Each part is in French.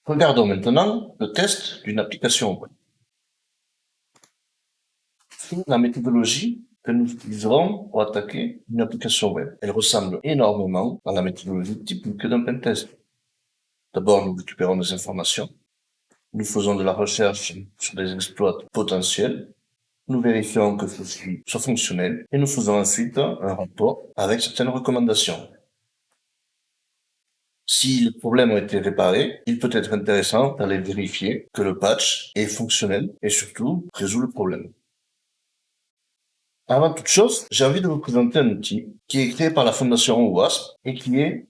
Regardons maintenant le test d'une application web. La méthodologie que nous utiliserons pour attaquer une application web. Elle ressemble énormément à la méthodologie typique d'un pentest. D'abord, nous récupérons des informations. Nous faisons de la recherche sur des exploits potentiels. Nous vérifions que ceci soit fonctionnel et nous faisons ensuite un rapport avec certaines recommandations. Si le problème a été réparé, il peut être intéressant d'aller vérifier que le patch est fonctionnel et surtout résout le problème. Avant toute chose, j'ai envie de vous présenter un outil qui est créé par la fondation WASP et qui est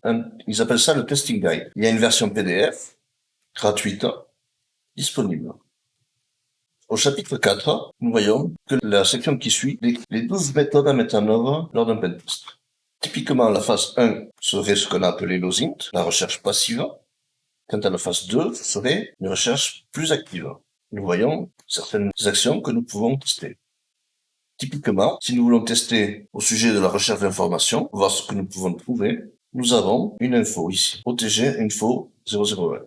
ils appellent ça le Testing Guide. Il y a une version PDF gratuite disponible. Au chapitre 4, nous voyons que la section qui suit décrit les 12 méthodes à mettre en œuvre lors d'un pentest. Typiquement, la phase 1 serait ce qu'on a appelé l'OSINT, la recherche passive. Quant à la phase 2, ce serait une recherche plus active. Nous voyons certaines actions que nous pouvons tester. Typiquement, si nous voulons tester au sujet de la recherche d'informations, voir ce que nous pouvons trouver, nous avons une info ici, OTG Info 001.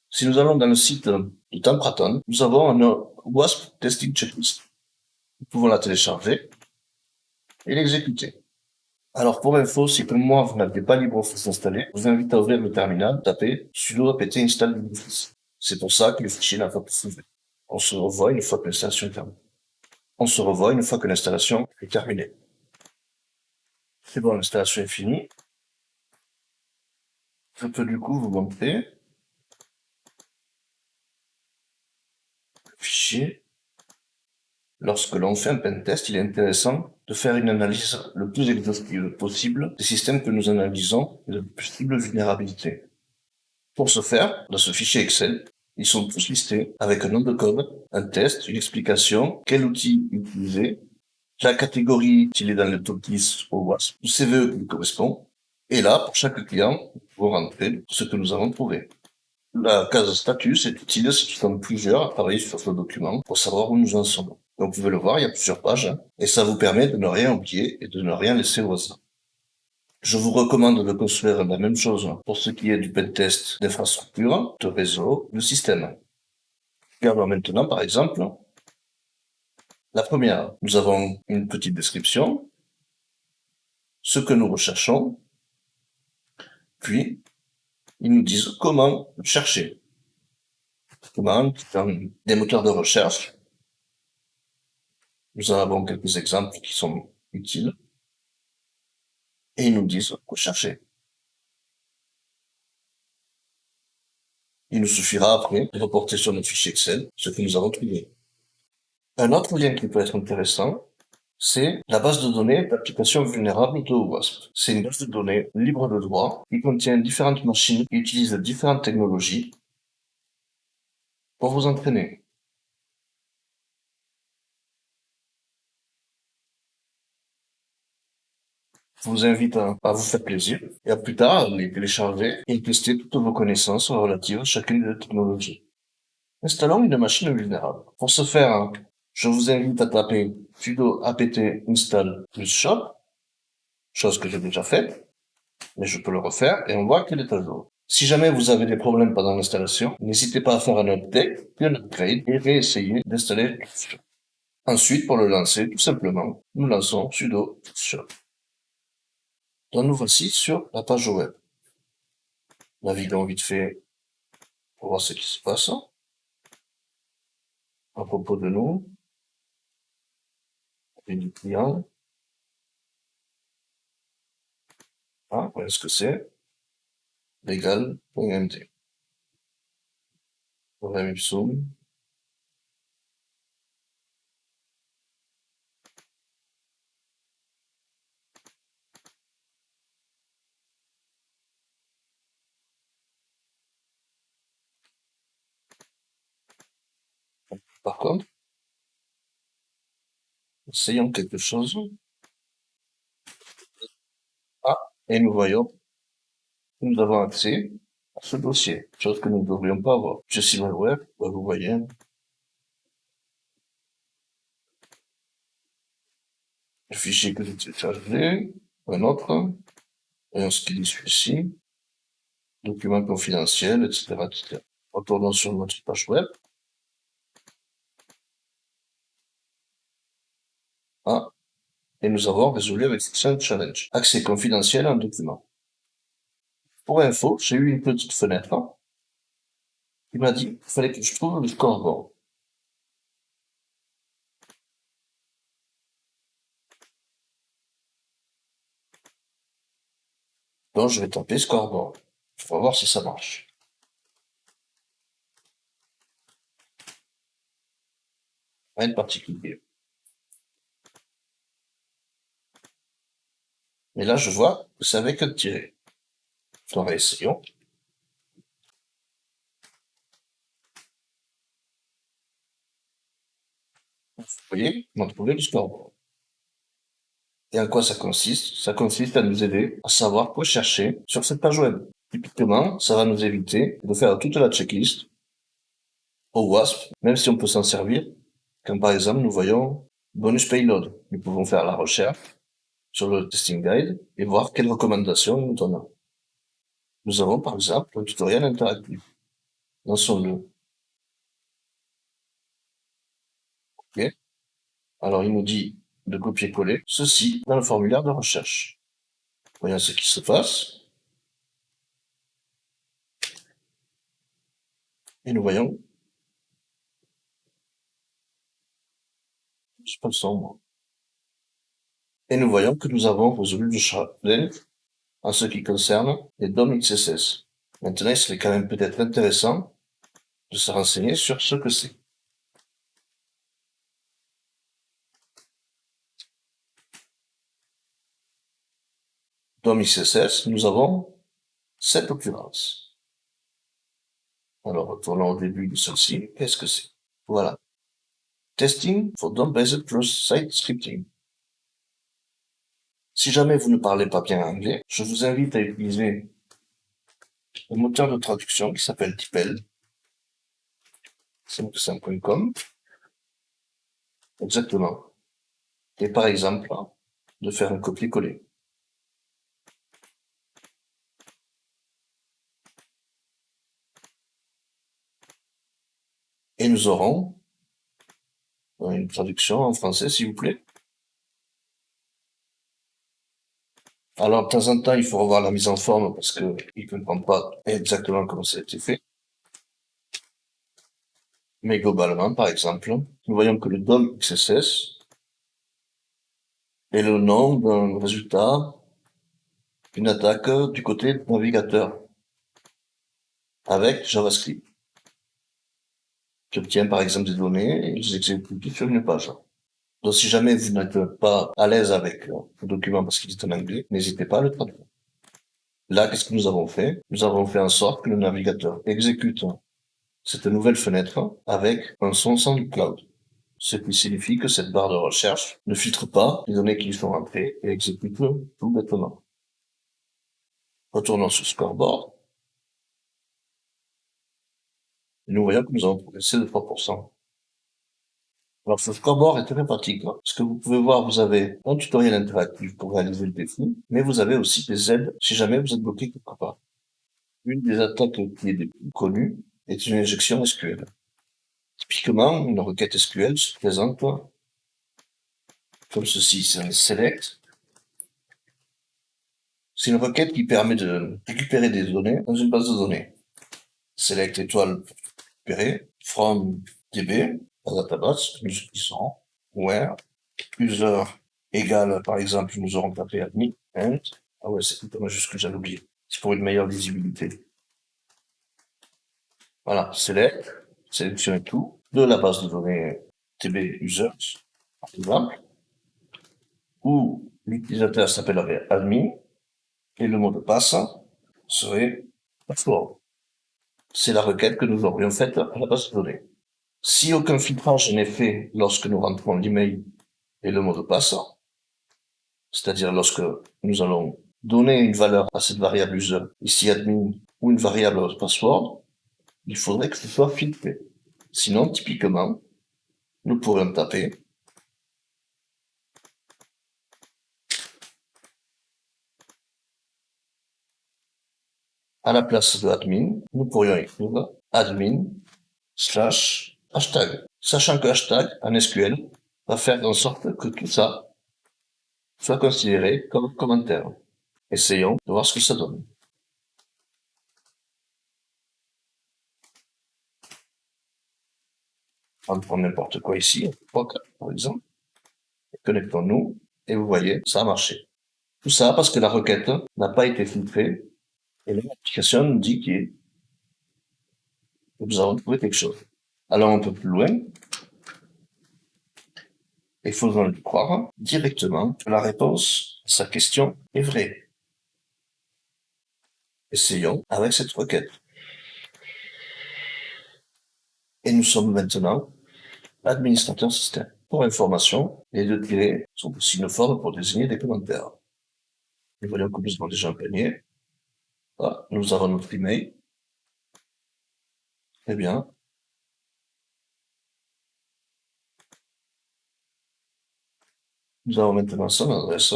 Si nous allons dans le site de Tempraton, nous avons un WASP Testing Checklist. Nous pouvons la télécharger et l'exécuter. Alors pour info, si comme moi vous n'avez pas LibreOffice installé, je vous invite à ouvrir le terminal, taper sudo apt install LibreOffice. C'est pour ça que le fichier n'a pas pu s'ouvrir. On se revoit une fois que l'installation est terminée. On se revoit une fois que l'installation est terminée. C'est bon, l'installation est finie. Je peux du coup vous montrer le fichier. Lorsque l'on fait un pentest, il est intéressant de faire une analyse le plus exhaustive possible des systèmes que nous analysons et de possibles vulnérabilités. Pour ce faire, dans ce fichier Excel, ils sont tous listés avec un nom de code, un test, une explication, quel outil utiliser, la catégorie s'il est dans le top 10 au WASP, le CVE qui lui correspond, et là, pour chaque client, nous pouvons rentrer ce que nous avons trouvé. La case status est utile si nous sommes plusieurs à travailler sur ce document pour savoir où nous en sommes. Donc vous pouvez le voir, il y a plusieurs pages, et ça vous permet de ne rien oublier et de ne rien laisser au hasard. Je vous recommande de construire la même chose pour ce qui est du pentest d'infrastructure, de réseau, de système. Regardons maintenant, par exemple, la première. Nous avons une petite description, ce que nous recherchons, puis ils nous disent comment chercher. Comment, dans des moteurs de recherche. Nous en avons quelques exemples qui sont utiles. Et ils nous disent quoi chercher. Il nous suffira après de reporter sur notre fichier Excel ce que nous avons trouvé. Un autre lien qui peut être intéressant, c'est la base de données d'applications vulnérables de WASP. C'est une base de données libre de droit qui contient différentes machines qui utilisent différentes technologies pour vous entraîner. Je vous invite à vous faire plaisir et à plus tard les télécharger et tester toutes vos connaissances relatives à chacune des technologies. Installons une machine vulnérable. Pour ce faire, je vous invite à taper sudo apt install plus shop, chose que j'ai déjà faite, mais je peux le refaire et on voit qu'elle est à jour. Si jamais vous avez des problèmes pendant l'installation, n'hésitez pas à faire un update, puis un upgrade et réessayer d'installer shop. Ensuite, pour le lancer, tout simplement, nous lançons sudo shop. Donc nous voici sur la page web. Naviguons vite fait pour voir ce qui se passe. À propos de nous, et du client. Ah, voilà ce que c'est. Legal.md. Programme ipsum. Par contre, essayons quelque chose. Ah, et nous voyons que nous avons accès à ce dossier, chose que nous ne devrions pas avoir. Je suis malware, vous voyez. Le fichier que j'ai téléchargé, un autre, voyons ce qu'il dit celui-ci. documents confidentiels, etc., etc. Retournons sur notre page web. Ah, et nous avons résolu avec Excel Challenge. Accès confidentiel à un document. Pour info, j'ai eu une petite fenêtre qui m'a dit qu'il fallait que je trouve le scoreboard. Donc, je vais taper scoreboard. On va voir si ça marche. Rien de particulier. Mais là, je vois que c'est avec un tiret. Donc, essayons. Vous voyez, on a trouvé le scoreboard. Et en quoi ça consiste? Ça consiste à nous aider à savoir quoi chercher sur cette page web. Typiquement, ça va nous éviter de faire toute la checklist au WASP, même si on peut s'en servir. Quand par exemple, nous voyons bonus payload. Nous pouvons faire la recherche sur le testing guide et voir quelles recommandations il nous donne. Nous avons par exemple un tutoriel interactif. Lançons-le. OK. Alors il nous dit de copier-coller ceci dans le formulaire de recherche. Voyons ce qui se passe. Et nous voyons, je pas le son, moi. Et nous voyons que nous avons résolu le challenge en ce qui concerne les DOM XSS. Maintenant, il serait quand même peut-être intéressant de se renseigner sur ce que c'est. DOM XSS, nous avons cette occurrence. Alors, retournons au début de celle-ci. Qu'est-ce que c'est? Voilà. Testing for DOM-based cross-site scripting. Si jamais vous ne parlez pas bien anglais, je vous invite à utiliser le moteur de traduction qui s'appelle DeepL. C'est.com. Exactement. Et par exemple, de faire un copier-coller. Et nous aurons une traduction en français, s'il vous plaît. Alors, de temps en temps, il faut revoir la mise en forme parce que il ne comprend pas exactement comment ça a été fait. Mais globalement, par exemple, nous voyons que le DOM XSS est le nom d'un résultat d'une attaque du côté du navigateur avec JavaScript, qui obtient par exemple des données et les exécute sur une page. Donc si jamais vous n'êtes pas à l'aise avec le document parce qu'il est en anglais, n'hésitez pas à le traduire. Là, qu'est-ce que nous avons fait? Nous avons fait en sorte que le navigateur exécute cette nouvelle fenêtre avec un son sans du cloud. Ce qui signifie que cette barre de recherche ne filtre pas les données qui y sont rentrées et exécute tout bêtement. Retournons sur Scoreboard. Et nous voyons que nous avons progressé de 3%. Alors, ce scoreboard est très pratique, parce que vous pouvez voir, vous avez un tutoriel interactif pour réaliser le défi, mais vous avez aussi des aides si jamais vous êtes bloqué quelque part. Une des attaques qui est des plus connues est une injection SQL. Typiquement, une requête SQL se présente comme ceci, c'est un select. C'est une requête qui permet de récupérer des données dans une base de données. Select étoile pour récupérer, from DB, la database, nous utilisons, where, user égale, par exemple, nous aurons tapé admin, and, ah ouais, c'est tout en majuscule, j'avais oublié. C'est pour une meilleure visibilité. Voilà, select, sélectionner tout, de la base de données TB users, par exemple, où l'utilisateur s'appellerait admin, et le mot de passe serait password. C'est la requête que nous aurions faite à la base de données. Si aucun filtrage n'est fait lorsque nous rentrons l'email et le mot de passe, c'est-à-dire lorsque nous allons donner une valeur à cette variable user, ici admin, ou une variable password, il faudrait que ce soit filtré. Sinon, typiquement, nous pourrions taper À la place de admin, nous pourrions écrire admin / hashtag, sachant que hashtag en SQL va faire en sorte que tout ça soit considéré comme commentaire. Essayons de voir ce que ça donne. On prend n'importe quoi ici, par exemple. Connectons-nous, et vous voyez, ça a marché. Tout ça parce que la requête n'a pas été filtrée, et l'application nous dit que nous avons trouvé quelque chose. Allons un peu plus loin, et faisons lui croire directement que la réponse à sa question est vraie. Essayons avec cette requête. Et nous sommes maintenant administrateur système. Pour information, les deux tirets sont aussi une forme pour désigner des commentaires. Nous voyons que nous avons déjà un panier. Ah, nous avons notre email. Très bien. Nous avons maintenant son adresse.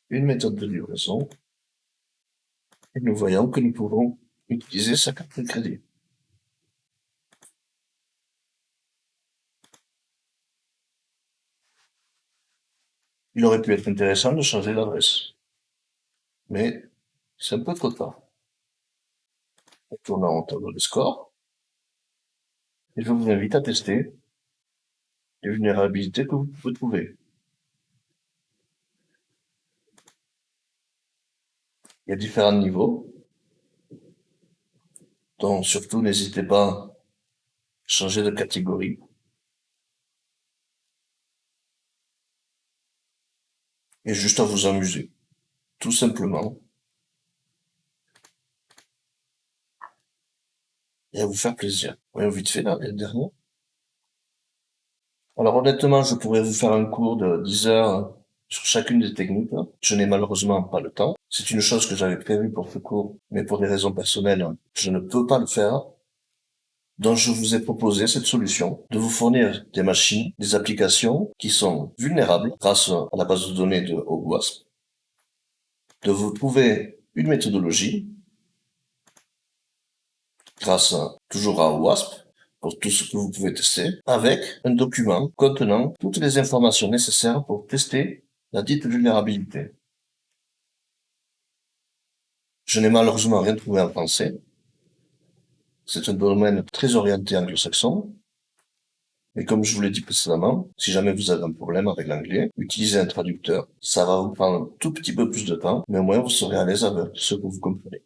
Une méthode de livraison. Et nous voyons que nous pouvons utiliser sa carte de crédit. Il aurait pu être intéressant de changer l'adresse. Mais c'est un peu trop tard. Retournons au tableau de score. Et je vous invite à tester les vulnérabilités que vous pouvez trouver. Il y a différents niveaux. Donc surtout, n'hésitez pas à changer de catégorie. Et juste à vous amuser. Tout simplement. Et à vous faire plaisir. Voyons vite fait là, les derniers. Alors honnêtement, je pourrais vous faire un cours de 10 heures sur chacune des techniques. Je n'ai malheureusement pas le temps. C'est une chose que j'avais prévue pour ce cours, mais pour des raisons personnelles, je ne peux pas le faire. Donc je vous ai proposé cette solution de vous fournir des machines, des applications qui sont vulnérables grâce à la base de données de OWASP, de vous trouver une méthodologie grâce toujours à OWASP pour tout ce que vous pouvez tester, avec un document contenant toutes les informations nécessaires pour tester la dite vulnérabilité. Je n'ai malheureusement rien trouvé en français. C'est un domaine très orienté anglo-saxon. Et comme je vous l'ai dit précédemment, si jamais vous avez un problème avec l'anglais, utilisez un traducteur. Ça va vous prendre un tout petit peu plus de temps, mais au moins vous serez à l'aise avec ce que vous comprenez.